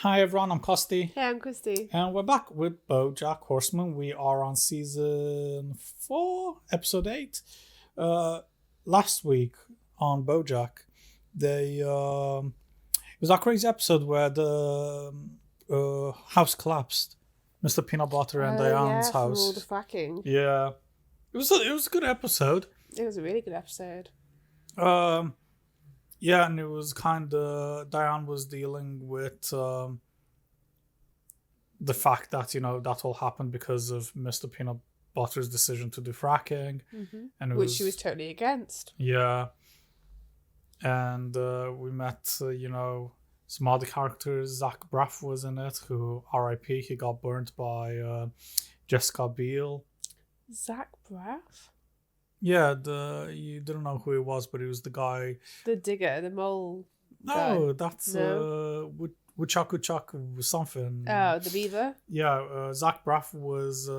Hi everyone, I'm Kosti. Hey, I'm Christy. And we're back with BoJack Horseman. We are on season 4, episode 8. Last week on BoJack, it was a crazy episode where the house collapsed. Mr. Peanut Butter and Diane's From house. all the fracking. Yeah, it was a good episode. It was a really good episode. Yeah, and it was kind of Diane was dealing with the fact that that all happened because of Mr. Peanut Butter's decision to do fracking, and Which she was totally against. Yeah, and we met some other characters. Zach Braff was in it, who R.I.P. He got burnt by Jessica Biel. Zach Braff? Yeah, you didn't know who he was, but he was the guy. The digger, the mole. No, that's Woodchuck something. Oh, the beaver? Yeah, Zach Braff was.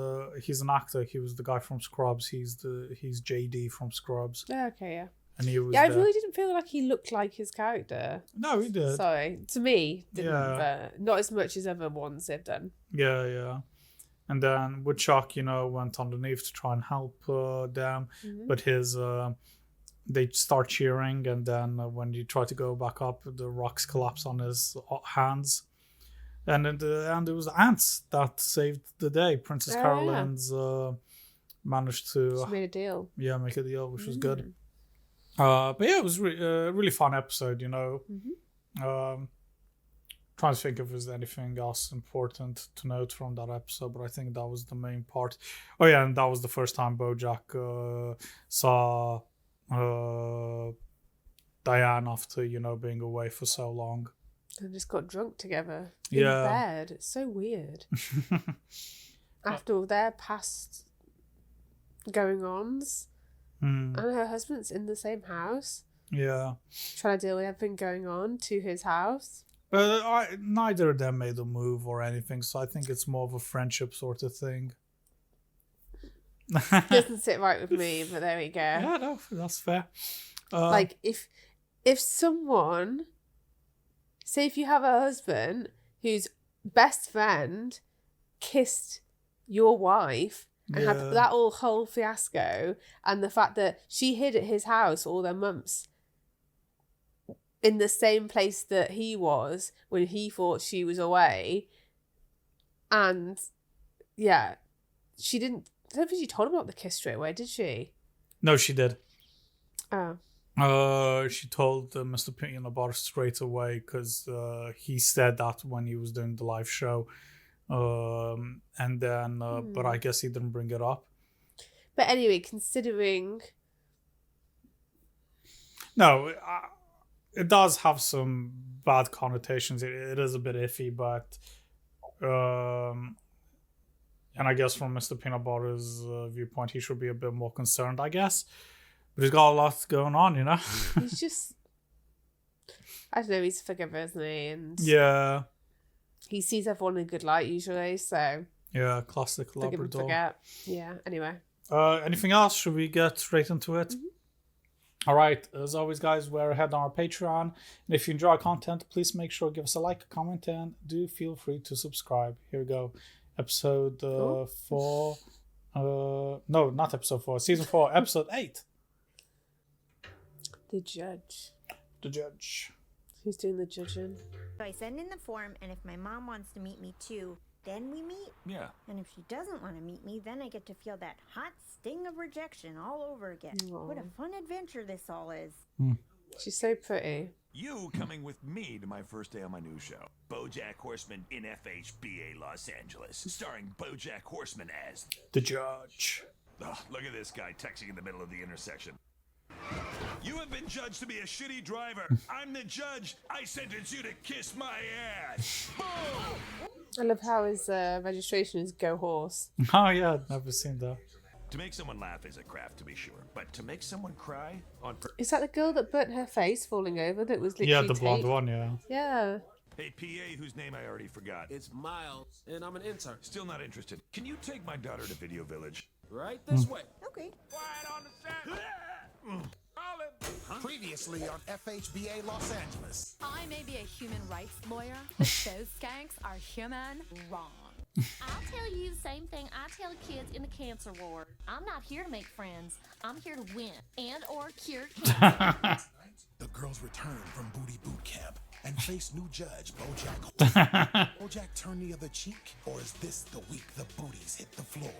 He's an actor. He was the guy from Scrubs. He's JD from Scrubs. Oh, okay, yeah. And he was. Yeah, I really didn't feel like he looked like his character. No, he did. Sorry, to me, didn't. Yeah. But not as much as other ones they've done. Yeah. And then Woodchuck, went underneath to try and help them, but they start cheering, and then when he tried to go back up, the rocks collapse on his hands. And in the end, it was ants that saved the day. Princess Caroline's managed to She made a deal. Yeah, make a deal, which was good. But yeah, it was a really fun episode, Trying to think if there's anything else important to note from that episode, but I think that was the main part. Oh yeah, and that was the first time BoJack saw Diane after being away for so long. And just got drunk together in bed. It's so weird. After all their past going-ons, and her husband's in the same house. Yeah, trying to deal with everything going on to his house. But neither of them made a move or anything, so I think it's more of a friendship sort of thing. Doesn't sit right with me, but there we go. Yeah, no, that's fair. Like, if someone... Say if you have a husband whose best friend kissed your wife and had that whole fiasco, and the fact that she hid at his house all their months in the same place that he was when he thought she was away. And, yeah, she didn't... I don't think she told him about the kiss straight away, did she? No, she did. Oh. She told Mr. Peanut Butter straight away because he said that when he was doing the live show. And then, but I guess he didn't bring it up. But anyway, considering... No, it does have some bad connotations. It is a bit iffy, but and I guess from Mr. Peanut Butter's viewpoint, he should be a bit more concerned, I guess. But he's got a lot going on, He's just... I don't know, he's a forgiver, isn't he? And yeah. He sees everyone in a good light, usually, so... Yeah, classic Labrador. Forget. Yeah, anyway. Anything else? Should we get straight into it? All right, as always, guys, we're ahead on our Patreon. And if you enjoy our content, please make sure to give us a like, a comment, and do feel free to subscribe. Here we go. Episode 4. No, not episode 4. Season 4, episode 8. The judge. The judge. Who's doing the judging? So I send in the form, and if my mom wants to meet me too, then we meet? Yeah. And if she doesn't want to meet me, then I get to feel that hot sting of rejection all over again. Aww. What a fun adventure this all is. She's so pretty. You coming with me to my first day on my new show, BoJack Horseman in FHBA Los Angeles, starring BoJack Horseman as the judge. Oh, look at this guy texting in the middle of the intersection. You have been judged to be a shitty driver. I'm the judge. I sentence you to kiss my ass. Boom! I love how his registration is Go Horse. Oh yeah, I've never seen that. To make someone laugh is a craft, to be sure, but to make someone cry on Is that the girl that burnt her face falling over that was literally the blonde one, yeah. Yeah. Hey, PA, whose name I already forgot. It's Miles, and I'm an intern. Still not interested. Can you take my daughter to Video Village? Right this way. Okay. Quiet on the set. Previously on FHBA Los Angeles. I may be a human rights lawyer, but those skanks are human wrong. I'll tell you the same thing I tell kids in the cancer ward. I'm not here to make friends. I'm here to win and or cure cancer. The girls return from booty boot camp and face new judge BoJack Horseman. BoJack turn the other cheek, or is this the week the booties hit the floor?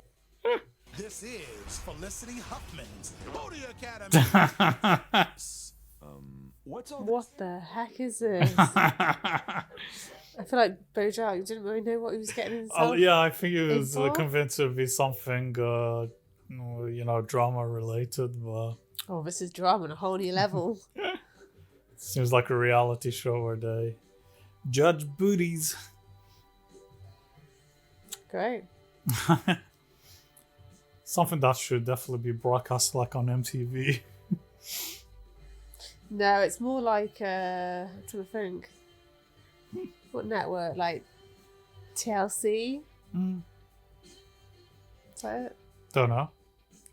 This is Felicity Huffman's Booty Academy. What's all What the heck is this? I feel like BoJack didn't really know what he was getting himself. Oh yeah, I think he was Info? convinced it would be something, drama related, but Oh, this is drama on a whole new level. seems like a reality show where they judge booties. Great. Something that should definitely be broadcast like on MTV. No, it's more like I'm trying to think. What network? Like TLC? Is that it? Don't know.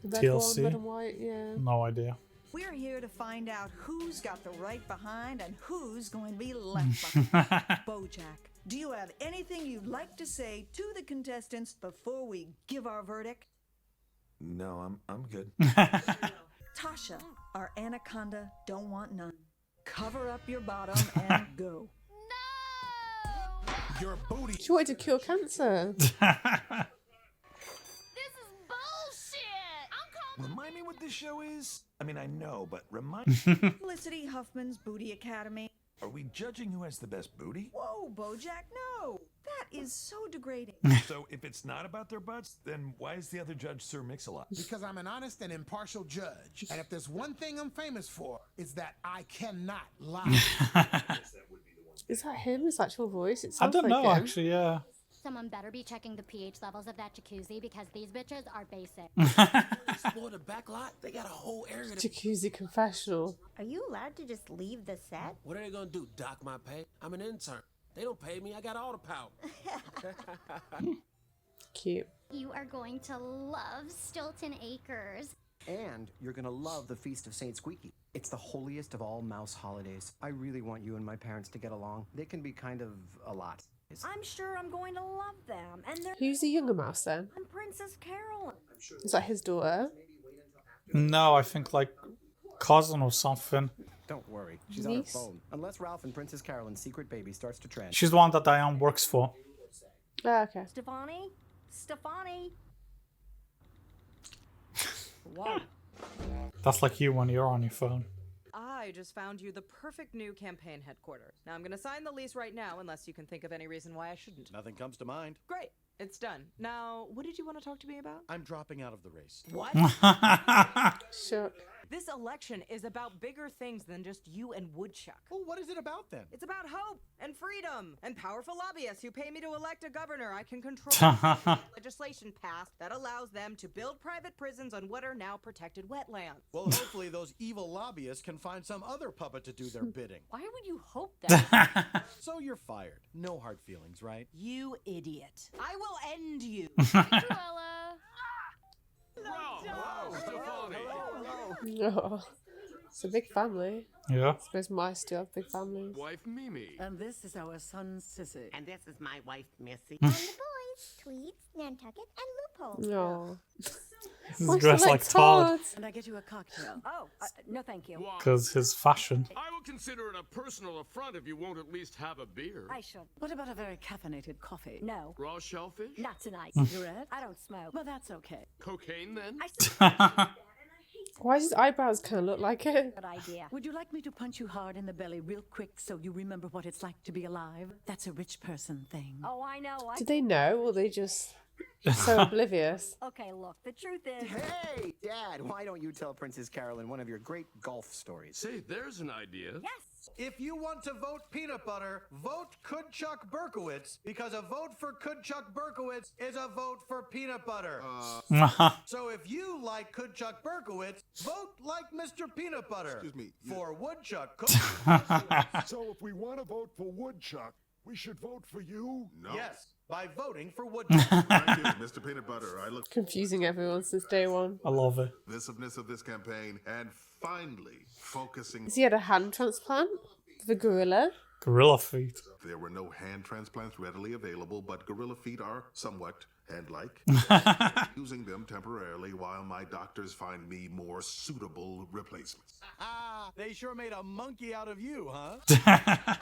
The red TLC? one, red and white, yeah. No idea. We're here to find out who's got the right behind and who's going to be left behind. BoJack, do you have anything you'd like to say to the contestants before we give our verdict? No, I'm good. Tasha, our anaconda, don't want none. Cover up your bottom and go. No! Your booty. She wanted to cure cancer. This is bullshit! I'm calling. Remind me what this show is? I mean, I know, but remind Felicity Huffman's Booty Academy. Are we judging who has the best booty? Whoa, BoJack, no! That is so degrading. So if it's not about their butts, then why is the other judge Sir Mix-a-Lot? Because I'm an honest and impartial judge. And if there's one thing I'm famous for, it's that I cannot lie. Is that him? His actual voice? It I sounds don't like know, him. actually, yeah. Someone better be checking the pH levels of that jacuzzi because these bitches are basic. Explore the back lot. They got a whole area. Jacuzzi confessional. Are you allowed to just leave the set? What are they gonna do? Dock my pay? I'm an intern. They don't pay me. I got all the power. Cute. You are going to love Stilton Acres. And you're gonna love the Feast of Saint Squeaky. It's the holiest of all mouse holidays. I really want you and my parents to get along. They can be kind of a lot. I'm sure I'm going to love them. And they're Who's the younger mouse then? Princess Carolyn. Is that his daughter? No, I think like cousin or something. Don't worry, she's on her Niece? phone. Unless Ralph and Princess Carolyn's secret baby starts to trend. She's the one that Diane works for. Oh, okay. Stefani? Wow. That's like you when you're on your phone. I just found you the perfect new campaign headquarters. Now I'm gonna sign the lease right now, unless you can think of any reason why I shouldn't. Nothing comes to mind. Great, it's done. Now, what did you want to talk to me about? I'm dropping out of the race. What? Shook. This election is about bigger things than just you and Woodchuck. Well, what is it about then? It's about hope and freedom and powerful lobbyists who pay me to elect a governor I can control. Legislation passed that allows them to build private prisons on what are now protected wetlands. Well, hopefully those evil lobbyists can find some other puppet to do their bidding. Why would you hope that? So you're fired. No hard feelings, right? You idiot. I will end you. Cruella. Oh, it's a big family. Yeah. I suppose mice do have big families. Wife Mimi. And this is our son, Sissy. And this is my wife, Missy. And the boys, Tweets, Nantucket, and Loophole. No. He's dressed like Todd And I get you a cocktail. Oh, no thank you. because his fashion. I will consider it a personal affront if you won't at least have a beer. I should. What about a very caffeinated coffee? No. Raw shellfish? Not tonight. Cigarette? I don't smoke. Well, that's okay. Cocaine then? Why does his eyebrows kind of look like it? Good idea. Would you like me to punch you hard in the belly real quick so you remember what it's like to be alive? That's a rich person thing. Oh, I know. Did they know, or they just so oblivious? Okay, look, the truth is... Hey, Dad, why don't you tell Princess Carolyn one of your great golf stories? Say, there's an idea. Yes! If you want to vote peanut butter, vote Kudchuck Berkowitz, because a vote for Kudchuck Berkowitz is a vote for peanut butter. So if you like Kudchuck Berkowitz, vote like Mr. Peanut Butter. Excuse me. For Woodchuck. So if we want to vote for Woodchuck, We should vote for you? No. Yes, by voting for Woodchuck. Thank you, Mr. Peanut Butter. I look Confusing everyone since day one. I love it. divisiveness of this campaign and finally focusing. Has he had a hand transplant? The gorilla? Gorilla feet. There were no hand transplants readily available, but gorilla feet are somewhat hand-like. Using them temporarily while my doctors find me more suitable replacements. They sure made a monkey out of you, huh?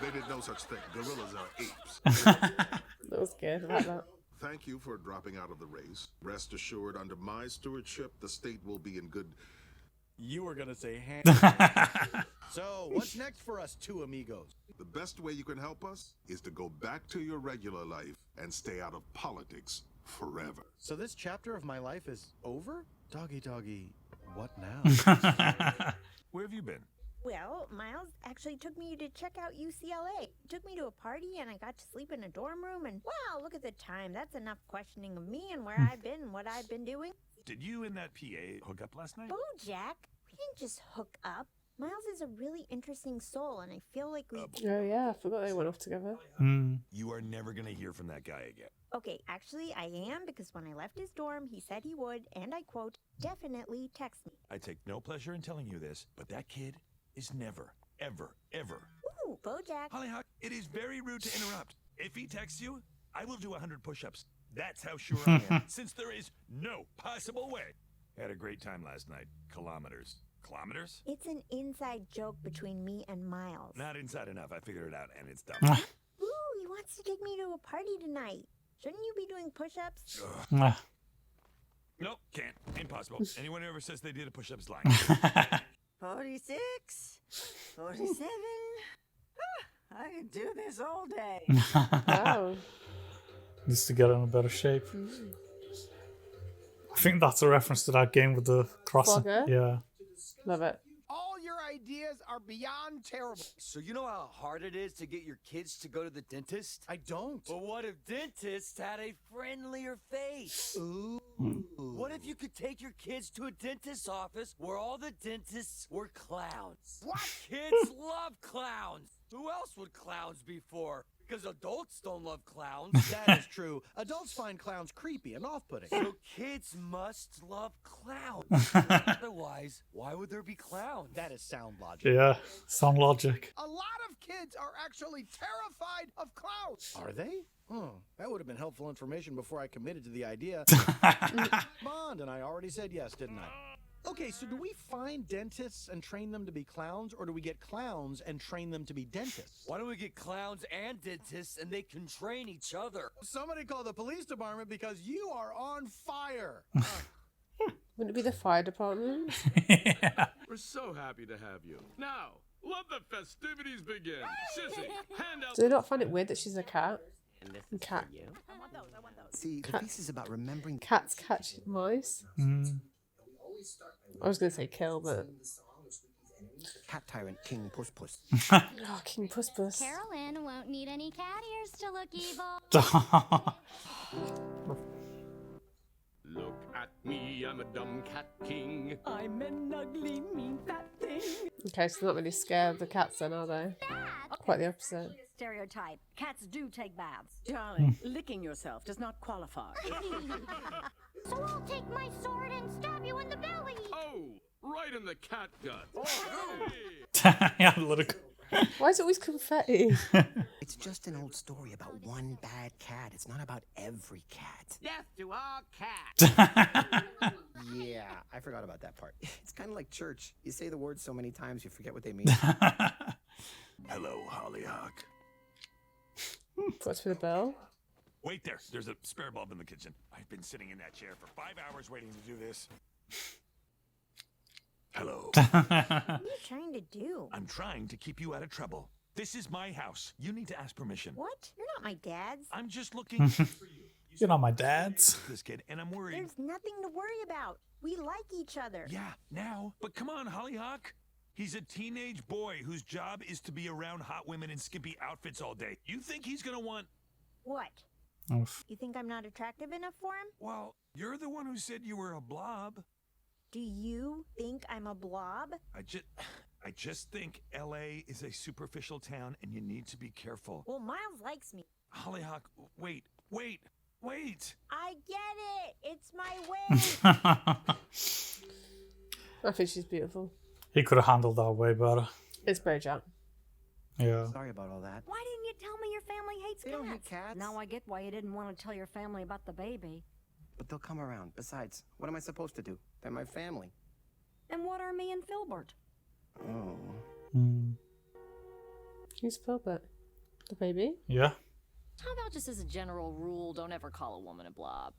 They did no such thing. Gorillas are apes. That was good. I like that. Thank you for dropping out of the race. Rest assured, under my stewardship, the state will be in good... You were gonna say hand. So, what's next for us two amigos? The best way you can help us is to go back to your regular life and stay out of politics forever. So this chapter of my life is over? Doggy, what now? Where have you been? Well, Miles actually took me to check out UCLA. Took me to a party and I got to sleep in a dorm room and wow, look at the time. That's enough questioning of me and where I've been and what I've been doing. Did you and that PA hook up last night? BoJack, we didn't just hook up. Miles is a really interesting soul and I feel like we... Oh yeah, I forgot they went off together. You are never going to hear from that guy again. Okay, actually I am because when I left his dorm, he said he would, and I quote, definitely text me. I take no pleasure in telling you this, but that kid is never, ever, ever. Ooh, BoJack. Hollyhock, it is very rude to interrupt. If he texts you, I will do 100 push-ups. That's how sure I am, since there is no possible way. Had a great time last night. Kilometers. Kilometers? It's an inside joke between me and Miles. Not inside enough. I figured it out, and it's dumb. Ooh, he wants to take me to a party tonight. Shouldn't you be doing push-ups? Nope, can't. Impossible. Anyone who ever says they did a push-up is lying. 46, 47. I can do this all day. Wow. Needs to get in a better shape. I think that's a reference to that game with the crossing. Flogger? Yeah. Love it. All your ideas are beyond terrible. So you know how hard it is to get your kids to go to the dentist? I don't. But what if dentists had a friendlier face? Ooh. What if you could take your kids to a dentist's office where all the dentists were clowns? What? Kids love clowns. Who else would clowns be for? Because adults don't love clowns. That is true. Adults find clowns creepy and off-putting. So kids must love clowns. Otherwise, why would there be clowns? That is sound logic. Yeah. Sound logic. A lot of kids are actually terrified of clowns. Are they? Oh, that would have been helpful information before I committed to the idea. Bond and I already said yes, didn't I? Okay, so do we find dentists and train them to be clowns, or do we get clowns and train them to be dentists? Why don't we get clowns and dentists and they can train each other? Somebody call the police department because you are on fire. Wouldn't it be the fire department? We're so happy to have you. Now, let the festivities begin. Sissy, hand out... Do they not find it weird that she's a cat? And cat. I want those. See, the piece is about remembering... Cats catch mice. I was going to say kill, but... Cat tyrant King Puss Puss. Oh, King Puss Puss. Carolyn won't need any cat ears to look evil. Look at me, I'm a dumb cat king. I'm an ugly, mean, fat thing. Okay, so they're not really scared of the cats then, are they? Quite the opposite. Stereotype. Cats do take baths. Darling, licking yourself does not qualify. So I'll take my sword and stab you in the belly. Oh, right in the cat gut. Yeah, let it go. Why is it always confetti? It's just an old story about one bad cat. It's not about every cat. Death to all cats. Yeah, I forgot about that part. It's kind of like church. You say the words so many times you forget what they mean. Hello, Hollyhock. What's for the bell? Wait there. There's a spare bulb in the kitchen. I've been sitting in that chair for 5 hours waiting to do this. Hello. What are you trying to do? I'm trying to keep you out of trouble. This is my house. You need to ask permission. What? You're not my dad's. I'm just looking for you. You're not my dad's. This kid, and I'm worried. There's nothing to worry about. We like each other. Yeah, now. But come on, Hollyhock. He's a teenage boy whose job is to be around hot women in skimpy outfits all day. You think he's gonna want... What? Oof. You think I'm not attractive enough for him? Well, you're the one who said you were a blob. Do you think I'm a blob? I just think L.A. is a superficial town, and you need to be careful. Well, Miles likes me. Hollyhock, wait. I get it. It's my way. I think she's beautiful. He could have handled that way better. It's BoJack. Yeah. Sorry about all that. Why didn't you tell me your family hates They cats? don't hate cats. Now I get why you didn't want to tell your family about the baby. But they'll come around. Besides, what am I supposed to do? They're my family. And what are me and Filbert? Oh. Who's Filbert? The baby? Yeah. How about just as a general rule, don't ever call a woman a blob?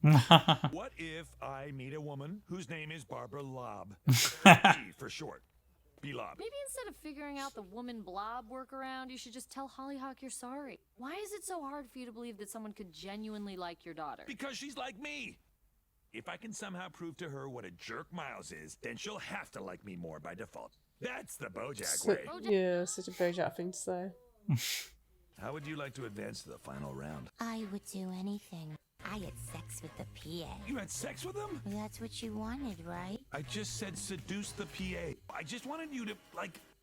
What if I meet a woman whose name is Barbara Lob? B for short. B-Lob. Maybe instead of figuring out the woman blob workaround, you should just tell Hollyhock you're sorry. Why is it so hard for you to believe that someone could genuinely like your daughter? Because she's like me. If I can somehow prove to her what a jerk Miles is, then she'll have to like me more by default. That's the BoJack way. Yeah, such a BoJack thing to say. How would you like to advance to the final round? I would do anything. I had sex with the PA. You had sex with him? That's what you wanted, right? I just said seduce the PA. I just wanted you to,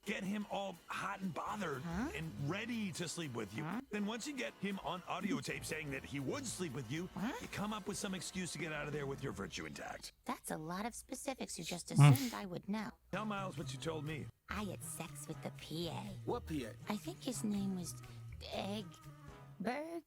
get him all hot and bothered and ready to sleep with you. Then once you get him on audio tape saying that he would sleep with you, you come up with some excuse to get out of there with your virtue intact. That's a lot of specifics you just assumed I would know. Tell Miles what you told me. I had sex with the PA. What PA? I think his name was Eggberg.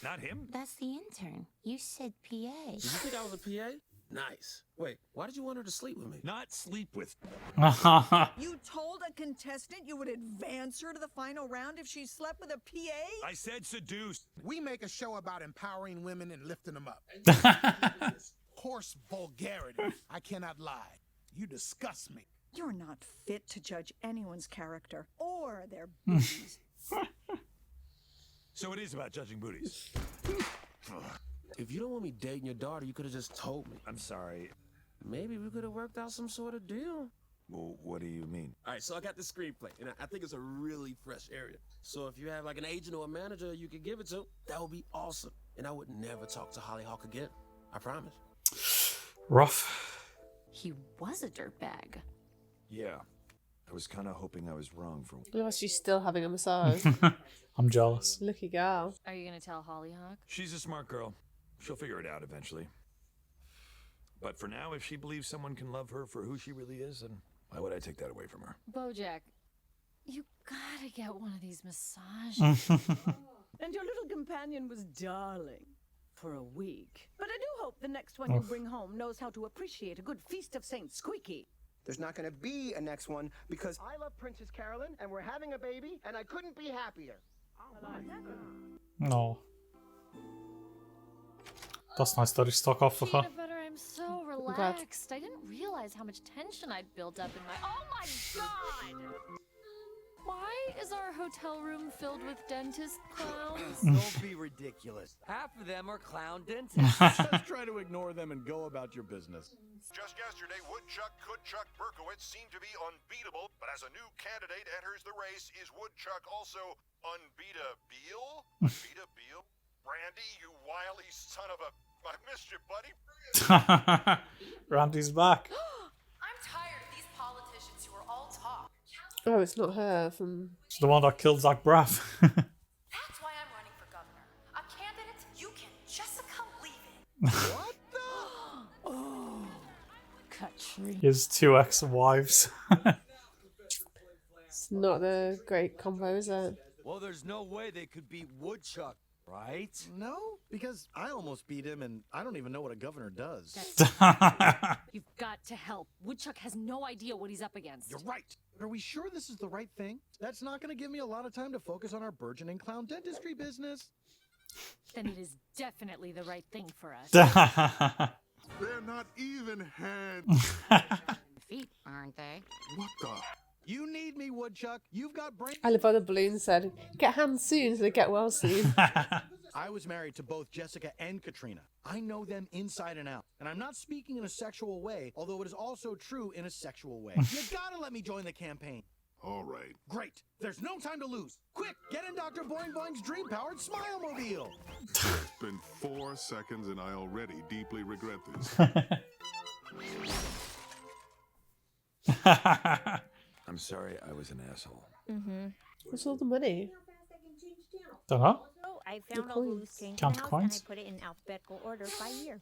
Not him? That's the intern. You said PA. Did you think I was a PA? Nice. Wait, why did you want her to sleep with me? Not sleep with. You told a contestant you would advance her to the final round if she slept with a PA? I said seduce. We make a show about empowering women and lifting them up. Coarse vulgarity. I cannot lie. You disgust me. You're not fit to judge anyone's character or their booties. So it is about judging booties. If you don't want me dating your daughter, you could have just told me. I'm sorry. Maybe we could have worked out some sort of deal. Well, what do you mean? All right, so I got the screenplay, and I think it's a really fresh area. So if you have an agent or a manager you could give it to, that would be awesome. And I would never talk to Hollyhock again. I promise. Rough. He was a dirtbag. Yeah. I was kind of hoping I was wrong for Look how she's still having a massage. I'm jealous. Lucky girl. Are you going to tell Hollyhock? She's a smart girl. She'll figure it out eventually. But for now, if she believes someone can love her for who she really is, then why would I take that away from her? BoJack, you gotta get one of these massages. And your little companion was darling for a week. But I do hope the next one you bring home knows how to appreciate a good feast of Saint Squeaky. There's not going to be a next one because I love Princess Carolyn, and we're having a baby, and I couldn't be happier. No. That's nice that he stuck off with her. Peanut butter, I'm so relaxed. I didn't realize how much tension I'd built up in my... Oh my god! Why is our hotel room filled with dentist clowns? Don't be ridiculous. Half of them are clown dentists. Just try to ignore them and go about your business. Just yesterday, Woodchuck Coodchuck Berkowitz seemed to be unbeatable, but as a new candidate enters the race, is Woodchuck also unbeatable? Unbeatable? Randy, you wily son of a... I missed you, buddy. Randy's back. I'm tired of these politicians who are all talk. Oh, it's not her from... It's the one that killed Zach Braff. That's why I'm running for governor. A candidate you can Jessica leave in. What the? Oh, Katrina. His two ex-wives. It's not the great combo, is it? Well, there's no way they could beat Woodchuck, right? No, because I almost beat him, and I don't even know what a governor does. You've got to help. Woodchuck has no idea what he's up against. You're right. Are we sure this is the right thing? That's not going to give me a lot of time to focus on our burgeoning clown dentistry business. Then it is definitely the right thing for us. They're not even hands. Feet, aren't they? What the? You need me, Woodchuck. You've got brain. I love how the balloon said, get hands soon so they get well soon. I was married to both Jessica and Katrina. I know them inside and out. And I'm not speaking in a sexual way, although it is also true in a sexual way. You gotta let me join the campaign. All right. Great. There's no time to lose. Quick, get in Dr. Boing Boing's dream-powered Smile-mobile. It's been 4 seconds and I already deeply regret this. I'm sorry I was an asshole. Mm-hmm. What's all the money? Don't know. Oh, I found The all the loose coins. change in Count the the house coins? and I put it in alphabetical order by year.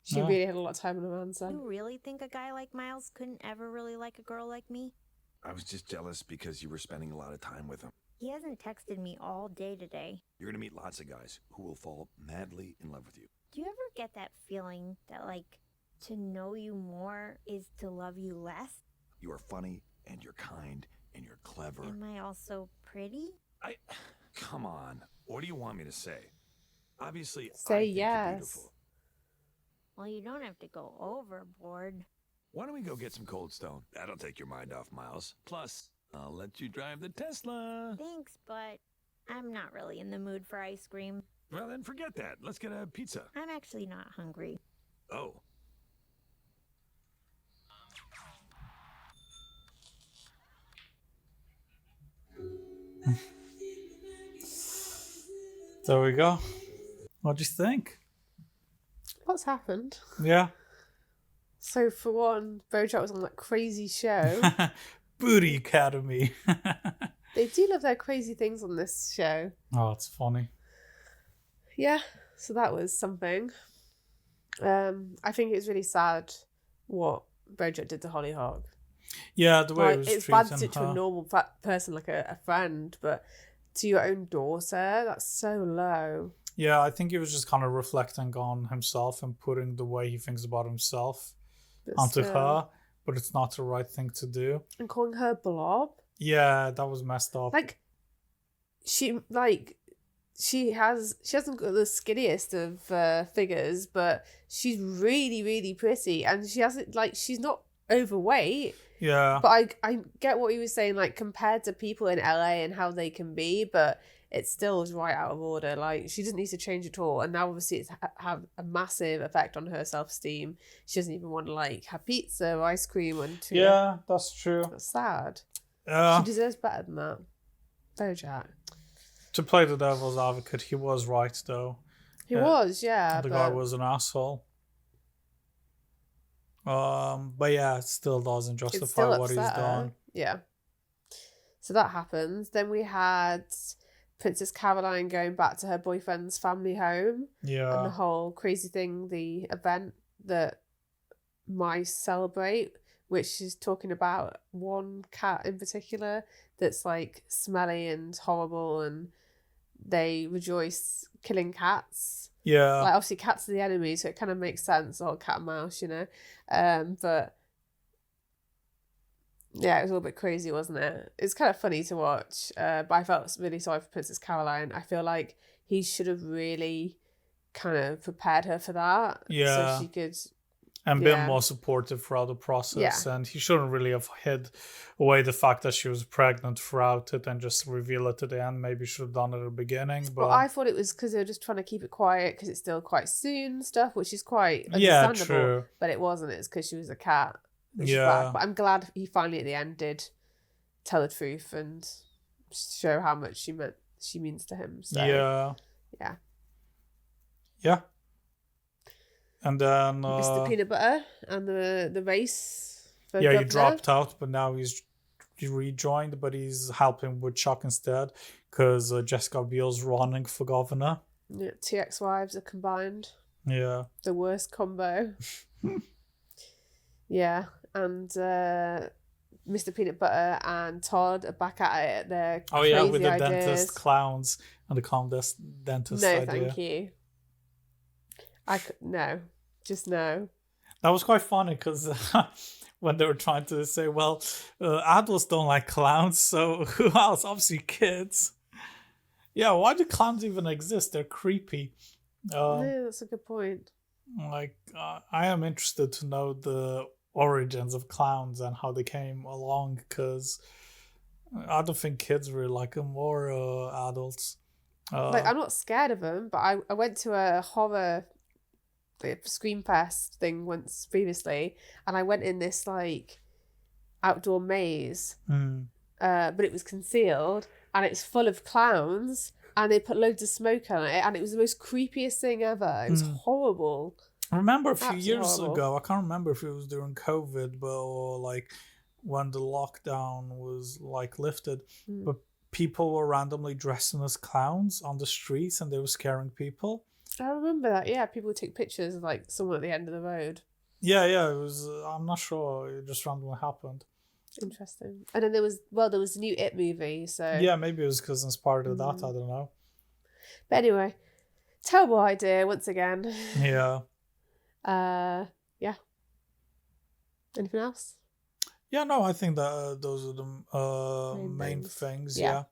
She Yeah. really had a lot of time on her hands then. You really think a guy like Miles couldn't ever really like a girl like me? I was just jealous because you were spending a lot of time with him. He hasn't texted me all day today. You're gonna meet lots of guys who will fall madly in love with you. Do you ever get that feeling that, like, to know you more is to love you less? You are funny, and you're kind, and you're clever. Am I also pretty? Come on. What do you want me to say? Obviously, I Say think you're yes. beautiful. Well, you don't have to go overboard. Why don't we go get some Cold Stone? That'll take your mind off, Miles. Plus, I'll let you drive the Tesla. Thanks, but I'm not really in the mood for ice cream. Well, then forget that. Let's get a pizza. I'm actually not hungry. Oh. There we go. What do you think? What's happened? Yeah. So for one, BoJack was on that crazy show. Booty Academy. They do love their crazy things on this show. Oh, it's funny. Yeah, so that was something. I think it was really sad what BoJack did to Hollyhock. Yeah, the way Like, it was it's bad to do treating it to a her. normal person, like a friend, but to your own daughter, that's so low. Yeah, I think he was just kind of reflecting on himself and putting the way he thinks about himself But onto still. her, but it's not the right thing to do. And calling her Blob. Yeah, that was messed up. Like, she hasn't got the skinniest of figures, but she's really, really pretty, and she hasn't, like, she's not overweight. Yeah. But I get what he was saying, like, compared to people in LA and how they can be, but it still is right out of order. Like, she doesn't need to change at all, and now obviously it's have a massive effect on her self-esteem. She doesn't even want to, like, have pizza or ice cream and Yeah, that's true. That's sad. Yeah. She deserves better than that. BoJack. To play the devil's advocate, he was right though. He was, yeah. The but... guy was an asshole. But yeah, it still doesn't It justify still what he's upset her. done. Yeah. So that happens. Then we had Princess Caroline going back to her boyfriend's family home. Yeah. And the whole crazy thing, the event that mice celebrate, which is talking about one cat in particular that's like smelly and horrible, and they rejoice killing cats. Yeah. Like, obviously cats are the enemy, so it kind of makes sense, or cat and mouse, you know. But yeah, it was a little bit crazy, wasn't it? It's kind of funny to watch, but I felt really sorry for Princess Caroline. I feel like he should have really kind of prepared her for that. Yeah. So she could... And been more supportive throughout the process. Yeah. And he shouldn't really have hid away the fact that she was pregnant throughout it and just reveal it at the end. Maybe should have done it at the beginning. But Well, I thought it was because they were just trying to keep it quiet because it's still quite soon and stuff, which is quite Yeah, understandable. true. But it wasn't. It's because she was a cat. Which is Yeah. bad. But I'm glad he finally at the end did tell the truth and show how much she means to him. So, yeah. yeah. Yeah. And then Mr. Peanut Butter and the race. For yeah, he governor. dropped out, but now he rejoined, but he's helping with Chuck instead because Jessica Biel's running for governor. Yeah, two ex-wives are combined. Yeah. The worst combo. Yeah, and Mr. Peanut Butter and Todd are back at it at their Oh crazy yeah, with the ideas. dentist clowns and the calm dentist No, idea. thank you. No, just no. That was quite funny because when they were trying to say, well, adults don't like clowns, so who else? Obviously kids. Yeah, why do clowns even exist? They're creepy. Yeah, that's a good point. Like, I am interested to know the origins of clowns and how they came along because I don't think kids really like them or adults. Like, I'm not scared of them, but I went to a horror Scream Fest thing once previously, and I went in this like outdoor maze, but it was concealed and it's full of clowns, and they put loads of smoke on it, and it was the most creepiest thing ever. It was horrible. I remember a few Absolutely years horrible. ago, I can't remember if it was during COVID, but or like when the lockdown was like lifted, but people were randomly dressing as clowns on the streets and they were scaring people. I remember that. Yeah, people would take pictures of like someone at the end of the road. Yeah, it was. I'm not sure. It just randomly happened. Interesting. And then there was a new It movie. So yeah, maybe it was because inspired of that. I don't know. But anyway, terrible idea once again. Yeah. Yeah. Anything else? Yeah, no, I think that those are the main things. Yeah.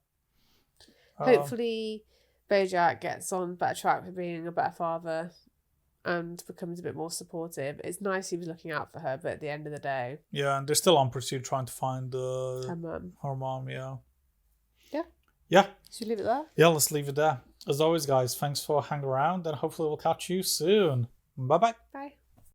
Hopefully, BoJack gets on better track for being a better father and becomes a bit more supportive. It's nice he was looking out for her, but at the end of the day... Yeah, and they're still on pursuit trying to find her mum. Her mom, yeah. Yeah. Yeah. Should we leave it there? Yeah, let's leave it there. As always, guys, thanks for hanging around, and hopefully we'll catch you soon. Bye-bye. Bye.